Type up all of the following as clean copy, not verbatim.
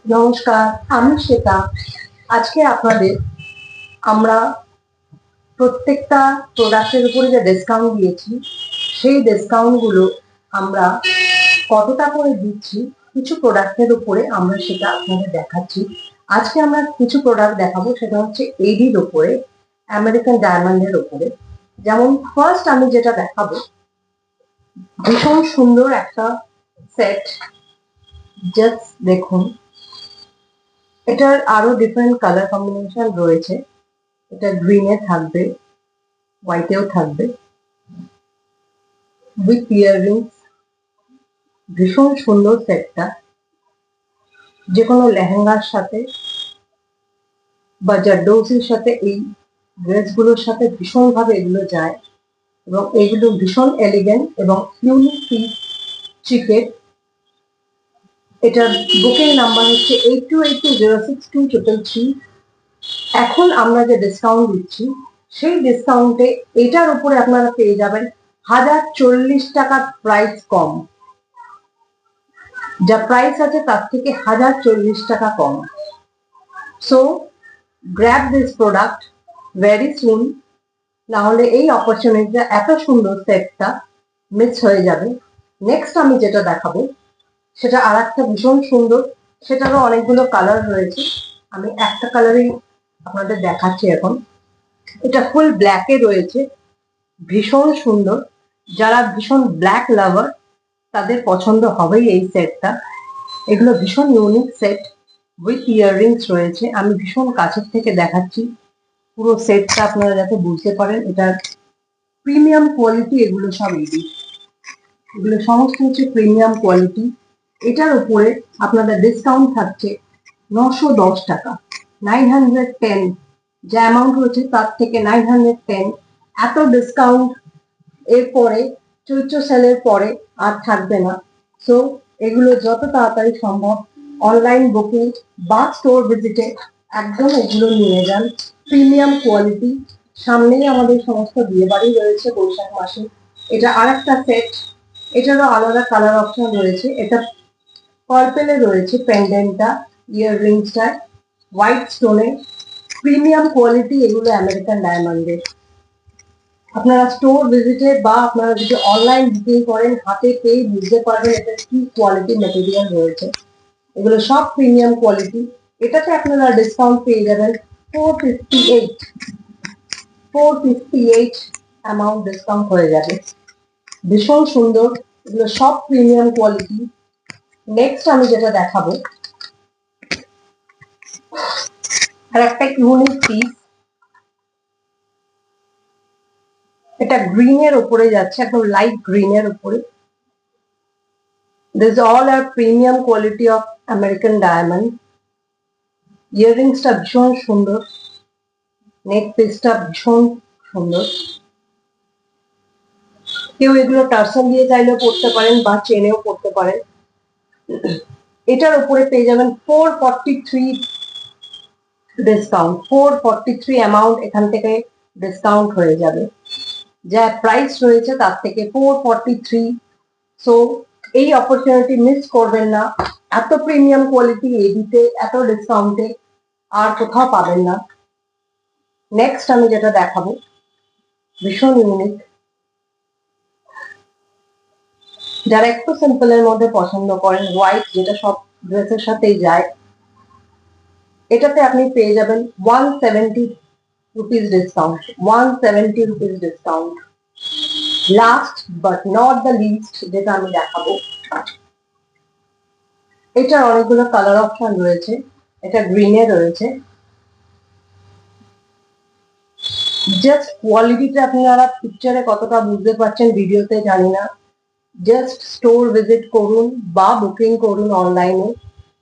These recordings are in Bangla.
নমস্কার, আমি শ্বেতা। আজকে আপনাদের আমরা প্রত্যেকটা প্রোডাক্টের উপরে যে ডিসকাউন্ট দিয়েছি সেই ডিসকাউন্টগুলো আমরা কতটা করে দিচ্ছি কিছু প্রোডাক্টের উপরে আমরা সেটা আপনাদের দেখাচ্ছি। আজকে আমরা কিছু প্রোডাক্ট দেখাবো, সেটা হচ্ছে এডির উপরে, আমেরিকান ডায়মন্ডের উপরে। যেমন ফার্স্ট আমি যেটা দেখাবো, ভীষণ সুন্দর একটা সেট। জাস্ট দেখুন, এটার আরো ডিফারেন্ট কালার কম্বিনেশন রয়েছে। এটা গ্রিনে থাকবে, হোয়াইটেও থাকবে, উইথ ইয়াররিংস। ভীষণ সুন্দর সেটটা, যে কোনো লেহেঙ্গার সাথে বা জারদৌসির সাথে এই ড্রেসগুলোর সাথে ভীষণভাবে এগুলো যায় এবং এগুলো ভীষণ এলিগেন্ট এবং ইউনিক পিস চিকেট। এটার বুকিং নাম্বার হচ্ছে 8282062333। এখন আমরা যে ডিসকাউন্ট দিচ্ছি সেই ডিসকাউন্টে এটার উপরে আপনারা পেয়ে যাবেন 1040 টাকা প্রাইস কম। যা প্রাইস আছে তার থেকে 1040 টাকা কম। So grab this product very soon, না হলে এই অপরচুনিটিটা, এত সুন্দর সেটটা মিস হয়ে যাবে। নেক্সট আমি যেটা দেখাবো সেটা আর একটা ভীষণ সুন্দর, সেটারও অনেকগুলো কালার রয়েছে। আমি একটা কালারই আপনাদের দেখাচ্ছি এখন। এটা ফুল ব্ল্যাকে রয়েছে, ভীষণ সুন্দর। যারা ভীষণ ব্ল্যাক লাভার তাদের পছন্দ হবেই এই সেটটা। এগুলো ভীষণ ইউনিক সেট, উইথ ইয়াররিংস রয়েছে। আমি ভীষণ কাছের থেকে দেখাচ্ছি পুরো সেটটা, আপনারা যাতে বুঝতে পারেন এটার প্রিমিয়াম কোয়ালিটি। এগুলো সব এগুলো সমস্ত হচ্ছে প্রিমিয়াম কোয়ালিটি। এটার উপরে আপনাদের ডিসকাউন্ট থাকছে 910 টাকা, 910। যে অ্যামাউন্ট হচ্ছে তার থেকে 910 এত ডিসকাউন্ট এরপরে চৈত্র সেলের পরে আর থাকবে না। সো এগুলো যত তাড়াতাড়ি সম্ভব অনলাইন বুকিং বা স্টোর ভিজিটে একদম এগুলো নিয়ে যান। Premium quality. সামনেই আমাদের সমস্ত বিয়ে বাড়ি রয়েছে বৈশাখ মাসে। এটা আর একটা সেট, এটারও আলাদা কালার অপশন রয়েছে। এটা পার্পেলে রয়েছে পেন্ডেন্টটা, ইয়াররিংসটা হোয়াইট স্টোনে, প্রিমিয়াম কোয়ালিটি। এগুলো আমেরিকান ডায়মন্ডের। আপনারা স্টোর ভিজিটে বা আপনারা যদি অনলাইন বুকিং করেন হাতে পেয়ে বুঝতে পারবেন এটা কি কোয়ালিটি মেটেরিয়াল রয়েছে। এগুলো সব প্রিমিয়াম কোয়ালিটি। এটাতে আপনারা ডিসকাউন্ট পেয়ে যাবেন 458 অ্যামাউন্ট ডিসকাউন্ট হয়ে যাবে। ভীষণ সুন্দর, এগুলো সব প্রিমিয়াম কোয়ালিটি। নেক্সট আমি যেটা দেখাবো আর একটা ইউনিক পিস। এটা গ্রিনের উপরে যাচ্ছে, একদম লাইট গ্রিনের উপরে। This all are premium quality of American diamond. ইয়াররিংসটা ভীষণ সুন্দর, নেক পিসটা ভীষণ সুন্দর। কেউ এগুলো টার্সেল দিয়ে চাইলেও পড়তে পারেন বা চেনেও পড়তে পারেন। এটার উপরে পেয়ে যাবেন 443 ডিসকাউন্ট। 443 অ্যামাউন্ট এখান থেকে ডিসকাউন্ট হয়ে যাবে। যা প্রাইস রয়েছে তার থেকে 443। সো এই অপরচুনিটি মিস করবেন না। এত প্রিমিয়াম কোয়ালিটি এডিতে এত ডিসকাউন্টে আর কোথাও পাবেন না। নেক্সট আমি যেটা দেখাবো ভীষণ ইউনিক, যারা একটু সিম্পলের মধ্যে পছন্দ করেন, হোয়াইট যেটা সব ড্রেসের সাথেই যায়, এটাতে আপনি পেয়ে যাবেন 170 rupees discount. 170 rupees discount. Last but not the least যেটা আমি দেখাবো, এটার অনেকগুলো কালার অপশন রয়েছে। এটা গ্রিনে রয়েছে। জাস্ট কোয়ালিটিটা আপনারা পিকচারে কতটা বুঝতে পারছেন ভিডিওতে জানি না। জাস্ট স্টোর ভিজিট করুন বা বুকিং করুন অনলাইনে,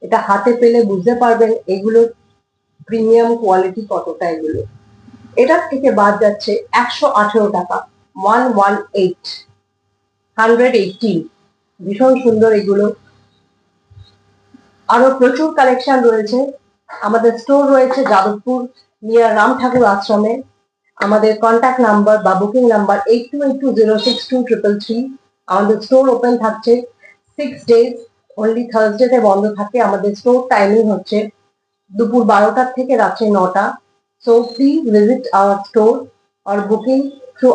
এটা হাতে পেলে বুঝতে পারবেন এগুলোর প্রিমিয়াম কোয়ালিটি কতটা। এগুলো এটার থেকে বাদ যাচ্ছে 118 টাকা, 118। ভীষণ সুন্দর এগুলো। আরো প্রচুর কালেকশন রয়েছে। আমাদের স্টোর রয়েছে যাদবপুর নিয়ার রাম ঠাকুর আশ্রমে। আমাদের কন্ট্যাক্ট নাম্বার বা বুকিং নাম্বার 8282062333। আমাদের স্টোর ওপেন থাকছে 6 days অনলি থার্সডেতে বন্ধ থাকে। আমাদের স্টোর টাইমিং হচ্ছে দুপুর 12টা থেকে রাত্রে 9টা। So please visit our store or booking through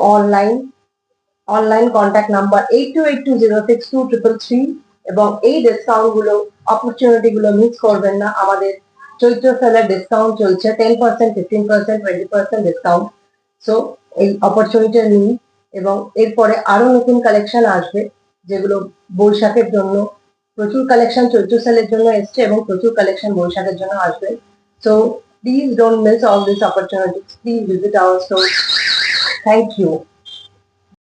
online contact number 8282062333 এবং এই ডিসকাউন্ট গুলো অপরচুনিটি গুলো মিস করবেন না। আমাদের চৈত্র সেলের ডিসকাউন্ট চলছে 10%, 15%, 20% ডিসকাউন্ট। সো এই অপরচুনিটি নিন এবং এরপরে আরো নতুন কালেকশন আসবে, যেগুলো বৈশাখের জন্য প্রচুর কালেকশন চৈত্র সেলের জন্য এসছে এবং প্রচুর কালেকশন বৈশাখের জন্য আসবে। So please don't miss all this opportunities. Please visit our store. Thank you.